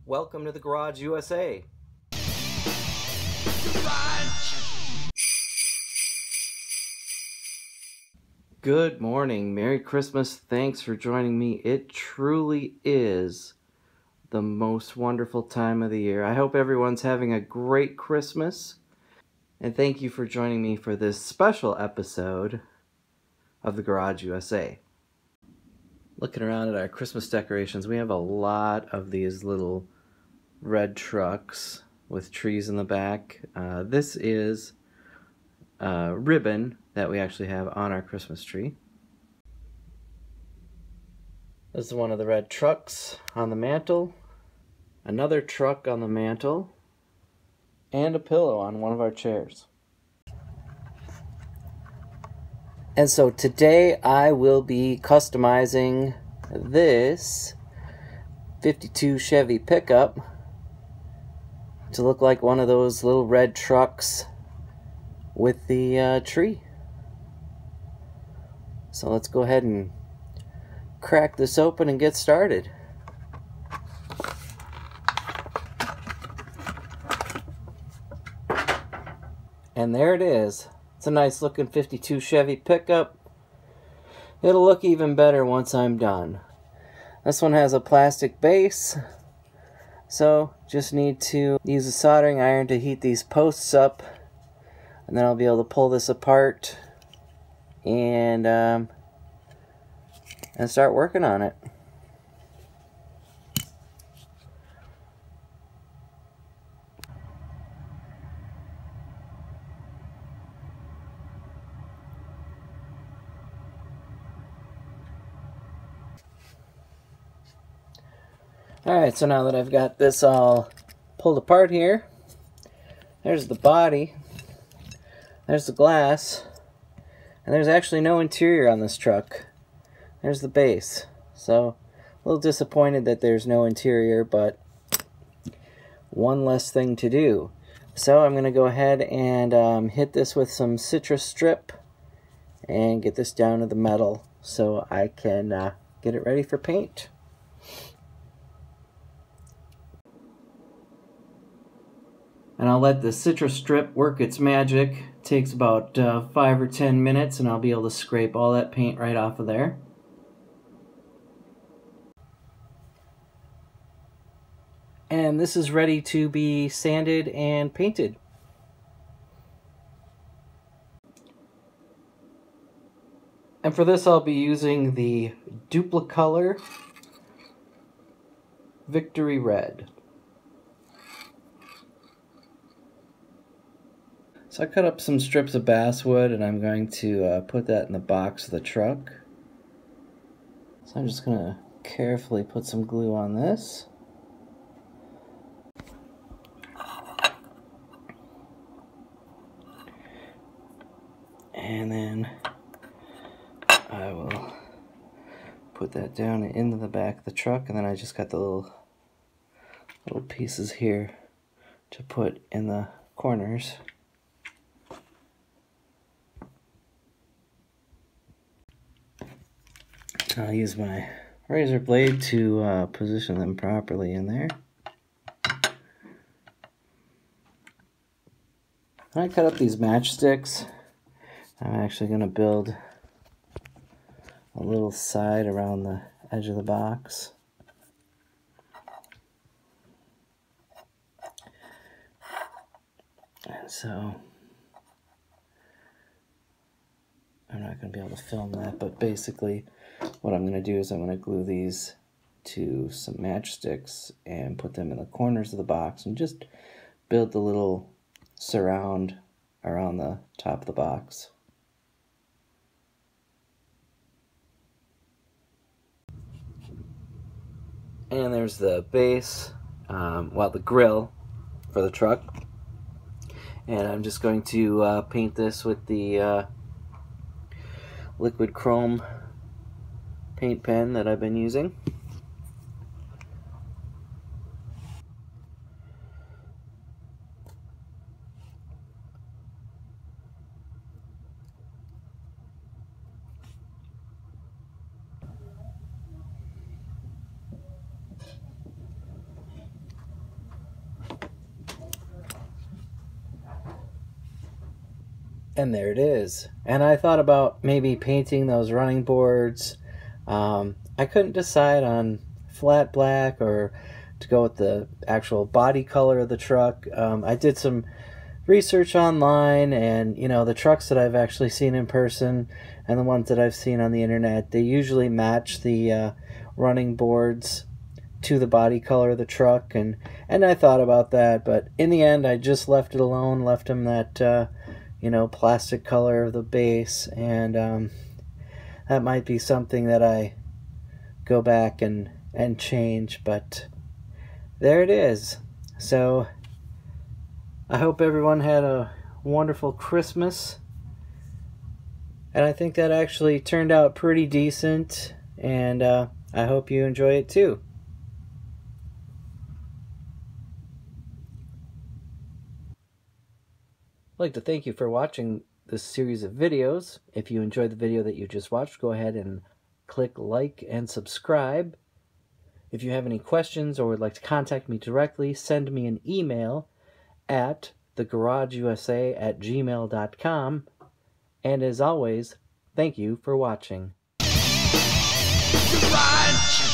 Welcome to the Garage USA. Good morning, Merry Christmas, thanks for joining me. It truly is the most wonderful time of the year. I hope everyone's having a great Christmas, and thank you for joining me for this special episode of the Garage USA. Looking around at our Christmas decorations, we have a lot of these little red trucks with trees in the back. This is ribbon that we actually have on our Christmas tree. This is one of the red trucks on the mantle, another truck on the mantle, and a pillow on one of our chairs. And so today I will be customizing this 52 Chevy pickup to look like one of those little red trucks with the tree. So let's go ahead and crack this open and get started. And there it is. It's a nice looking 52 Chevy pickup. It'll look even better once I'm done. This one has a plastic base, so just need to use a soldering iron to heat these posts up, and then I'll be able to pull this apart and start working on it. Alright, so now that I've got this all pulled apart here, there's the body, there's the glass, and there's actually no interior on this truck. There's the base. So, a little disappointed that there's no interior, but one less thing to do. So I'm going to go ahead and hit this with some citrus strip and get this down to the metal so I can get it ready for paint. And I'll let the citrus strip work its magic. It takes about 5 or 10 minutes and I'll be able to scrape all that paint right off of there. And this is ready to be sanded and painted. And for this I'll be using the Duplicolor Victory Red. So I cut up some strips of basswood and I'm going to put that in the box of the truck. So I'm just going to carefully put some glue on this. And then I will put that down into the back of the truck, and then I just got the little pieces here to put in the corners. I'll use my razor blade to position them properly in there. When I cut up these matchsticks, I'm actually going to build a little side around the edge of the box. And so I'm not going to be able to film that, but basically what I'm going to do is I'm going to glue these to some matchsticks and put them in the corners of the box and just build the little surround around the top of the box. And there's the base, well, the grill for the truck. And I'm just going to paint this with the liquid chrome paint pen that I've been using. And there it is. And I thought about maybe painting those running boards. I couldn't decide on flat black or to go with the actual body color of the truck. I did some research online, and you know, the trucks that I've actually seen in person and the ones that I've seen on the internet, they usually match the running boards to the body color of the truck, and I thought about that, but in the end I just left it alone, left them that you know, plastic color of the base, and that might be something that I go back and change, but there it is. So I hope everyone had a wonderful Christmas, and I think that actually turned out pretty decent, and I hope you enjoy it too. I'd like to thank you for watching this series of videos. If you enjoyed the video that you just watched, go ahead and click like and subscribe. If you have any questions or would like to contact me directly, send me an email at thegarageusa@gmail.com. And as always, thank you for watching. Garage.